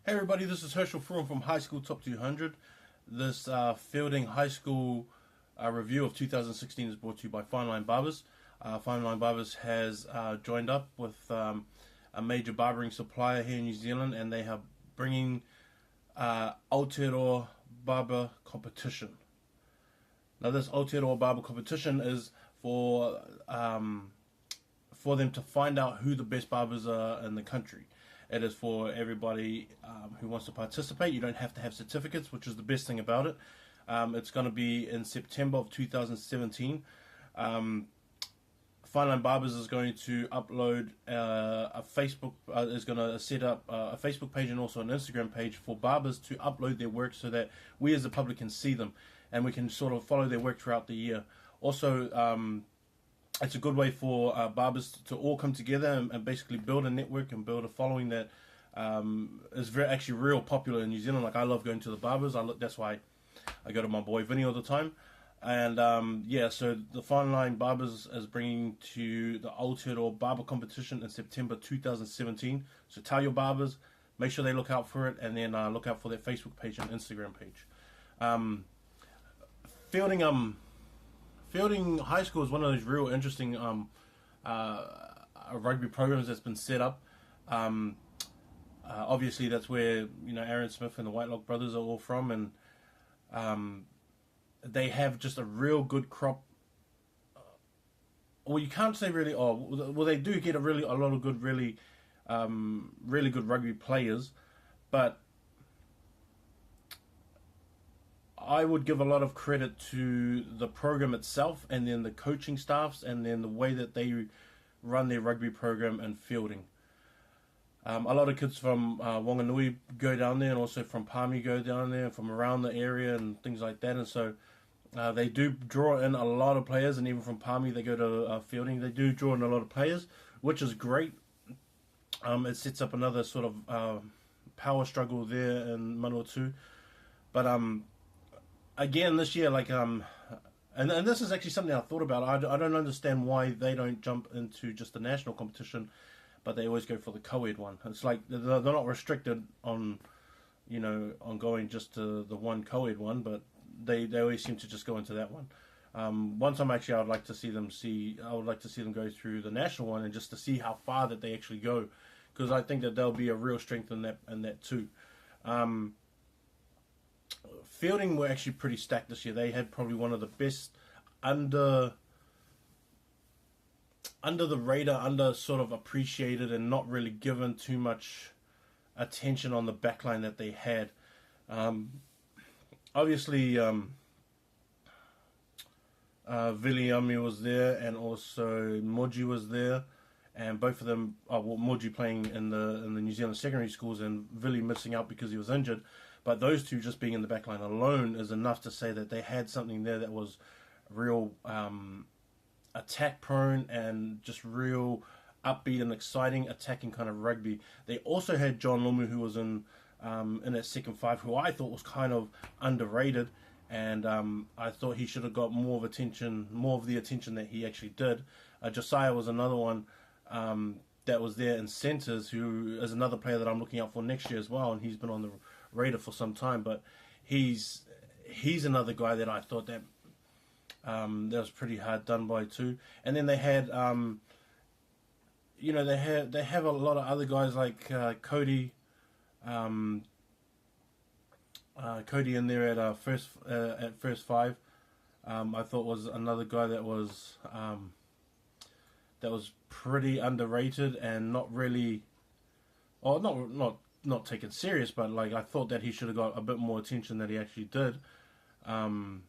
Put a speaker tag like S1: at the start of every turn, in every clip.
S1: Hey everybody, this is Herschel Fruin from High School Top 200. This Feilding High School review of 2016 is brought to you by Fine Line Barbers. Fine Line Barbers has joined up with a major barbering supplier here in New Zealand, and they are bringing Aotearoa Barber Competition. Now this Aotearoa Barber Competition is for them to find out who the best barbers are in the country. It is for everybody who wants to participate. You don't have to have certificates, which is the best thing about it. It's going to be in September of 2017. Fine Line Barbers is going to upload a Facebook, is going to set up a Facebook page and also an Instagram page for barbers to upload their work so that we as the public can see them and we can sort of follow their work throughout the year. Also, it's a good way for barbers to all come together and basically build a network and build a following that is actually real popular in New Zealand. Like, I love going to the barbers. That's why I go to my boy Vinny all the time. And yeah, so the Fine Line Barbers is bringing to the Aotearoa Barber Competition in September 2017. So tell your barbers, make sure they look out for it, and then look out for their Facebook page and Instagram page. Feilding High School is one of those real interesting rugby programs that's been set up. Obviously, that's where Aaron Smith and the Whitelock brothers are all from, and they have just a real good crop. Well, you can't say really. Oh, well, they do get a lot of good, really good rugby players, but I would give a lot of credit to the program itself, and then the coaching staffs, and then the way that they run their rugby program and Feilding. A lot of kids from Wanganui go down there, and also from Palmy go down there, from around the area and things like that. And so they do draw in a lot of players, and even from Palmy they go to Feilding. They do draw in a lot of players, which is great. It sets up another sort of power struggle there in Manawatu. But again, this year, and this is actually something I thought about. I don't understand why they don't jump into just the national competition, but they always go for the co-ed one. It's like they're not restricted on, on going just to the one co-ed one, but they always seem to just go into that one. One time, actually, I would like to see them go through the national one, and just to see how far that they actually go, because I think that there'll be a real strength in that too. Feilding were actually pretty stacked this year. They had probably one of the best under the radar, under sort of appreciated and not really given too much attention on the backline that they had. Obviously, Viliami was there, and also Moji was there, and both of them, Moji playing in the New Zealand secondary schools, and Vili missing out because he was injured. But those two just being in the backline alone is enough to say that they had something there that was real attack prone and just real upbeat and exciting attacking kind of rugby. They also had John Lomu, who was in that second five, who I thought was kind of underrated, and I thought he should have got more of the attention that he actually did. Josiah was another one that was there in centres, who is another player that I'm looking out for next year as well, and he's been on the radar for some time. But he's another guy that I thought that was pretty hard done by too. And then they had they have a lot of other guys like Cody in there at first five. I thought was another guy that was pretty underrated and not really, or not taken serious, but like I thought that he should have got a bit more attention than he actually did. And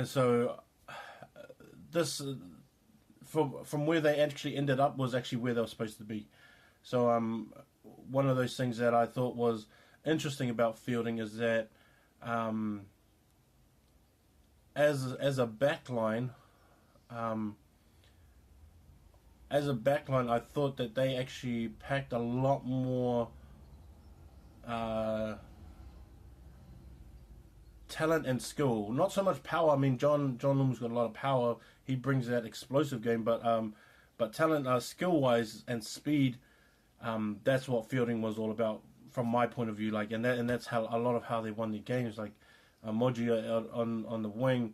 S1: so this, from where they actually ended up, was actually where they were supposed to be. So one of those things that I thought was interesting about Feilding is that as a backline. As a backline, I thought that they actually packed a lot more talent and skill. Not so much power. I mean, John Loome's got a lot of power. He brings that explosive game, but talent, skill-wise and speed, That's what Feilding was all about from my point of view. Like, and that's how a lot of how they won the games. Like, Moji on the wing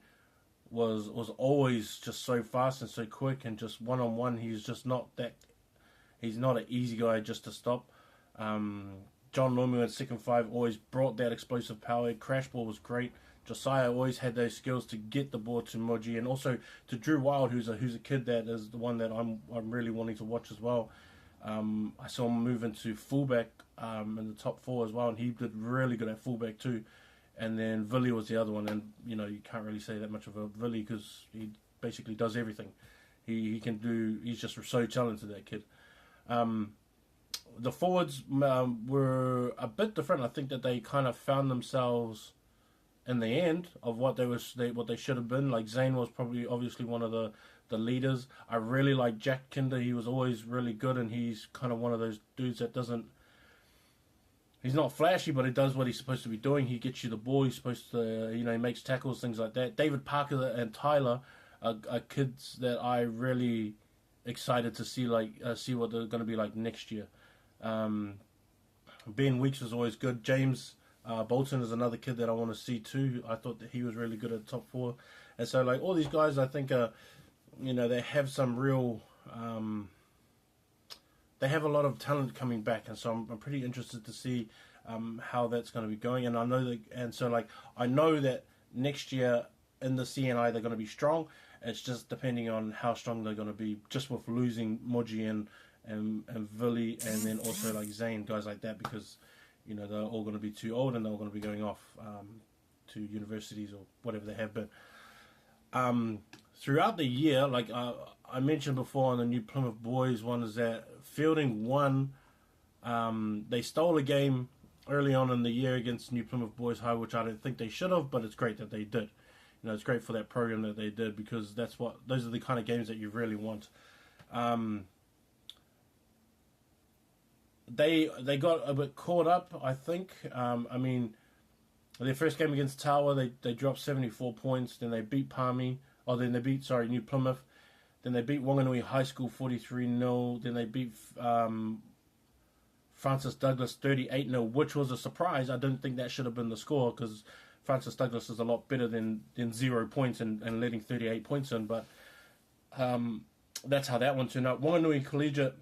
S1: was always just so fast and so quick, and just one on one, he's just not that. He's not an easy guy just to stop. John Lomu at second five always brought that explosive power. Crash ball was great. Josiah always had those skills to get the ball to Moji, and also to Drew Wild, who's a kid that is the one that I'm really wanting to watch as well. I saw him move into fullback in the top four as well, and he did really good at fullback too. And then Villy was the other one, and you can't really say that much of a Villy because he basically does everything. He can do. He's just so talented, that kid. The forwards were a bit different. I think that they kind of found themselves in the end of what they should have been. Like Zane was probably obviously one of the leaders. I really like Jack Kinder. He was always really good, and he's kind of one of those dudes that doesn't. He's not flashy, but he does what he's supposed to be doing. He gets you the ball. He's supposed to, he makes tackles, things like that. David Parker and Tyler are kids that I really excited to see, see what they're going to be like next year. Ben Weeks is always good. James Bolton is another kid that I want to see too. I thought that he was really good at top four. And so, all these guys, I think, they have some real... they have a lot of talent coming back, and so I'm pretty interested to see how that's going to be going. And I know that next year in the CNI they're going to be strong. It's just depending on how strong they're going to be, just with losing Moji and Villy, and then also like Zane, guys like that, because they're all going to be too old and they're all going to be going off to universities or whatever they have been. Throughout the year, like I mentioned before on the New Plymouth Boys one, is that Feilding won. They stole a game early on in the year against New Plymouth Boys High, which I don't think they should have, but it's great that they did. It's great for that program that they did, because those are the kind of games that you really want. They got a bit caught up, I think. Their first game against Tower, they dropped 74 points. Then they beat New Plymouth. Then they beat Wanganui High School 43-0. Then they beat Francis Douglas 38-0, which was a surprise. I didn't think that should have been the score, because Francis Douglas is a lot better than 0 points and letting 38 points in. But that's how that one turned out. Wanganui Collegiate,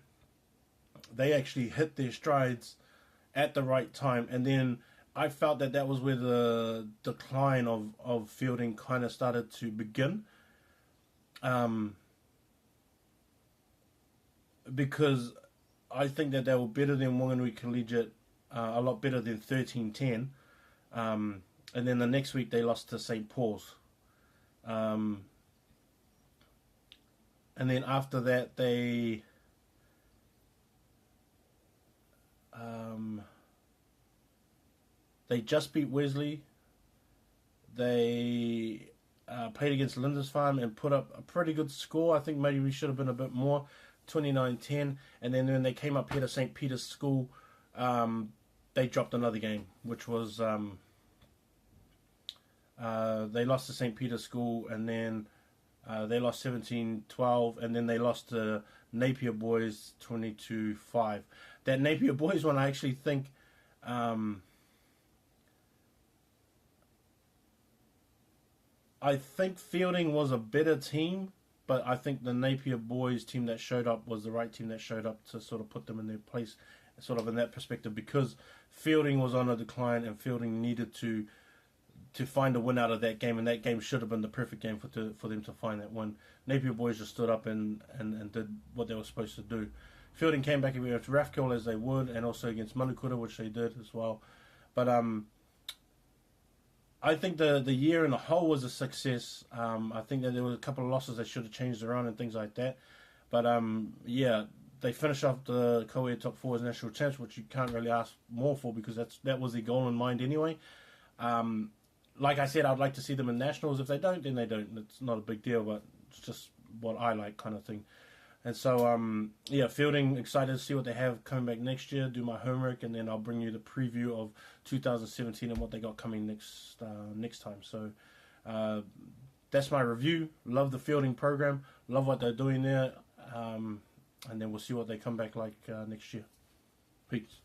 S1: they actually hit their strides at the right time. And then I felt that was where the decline of Feilding kind of started to begin. Because I think that they were better than Wanganui Collegiate, a lot better than 13-10. And then the next week they lost to St. Paul's. And then after that they just beat Wesley. They played against Lindisfarne and put up a pretty good score. I think maybe we should have been a bit more, 29-10. And then when they came up here to St. Peter's School, they dropped another game, which was they lost to St. Peter's School, and then they lost 17-12, and then they lost to Napier Boys 22-5. That Napier Boys one, I actually think Feilding was a better team, but I think the Napier Boys team that showed up was the right team that showed up to sort of put them in their place, sort of in that perspective, because Feilding was on a decline and Feilding needed to find a win out of that game, and that game should have been the perfect game for them to find that win. Napier Boys just stood up and did what they were supposed to do. Feilding came back against Rathkill as they would, and also against Manukura, which they did as well. But I think the year in a whole was a success. I think that there was a couple of losses that should have changed around and things like that. But they finished off the co-ed top four as national champs, which you can't really ask more for, because that was their goal in mind anyway. Like I said, I'd like to see them in nationals. If they don't, then they don't. It's not a big deal, but it's just what I like, kind of thing. And so, Feilding, excited to see what they have coming back next year, do my homework, and then I'll bring you the preview of 2017 and what they got coming next time. So that's my review. Love the Feilding program. Love what they're doing there. And then we'll see what they come back like next year. Peace.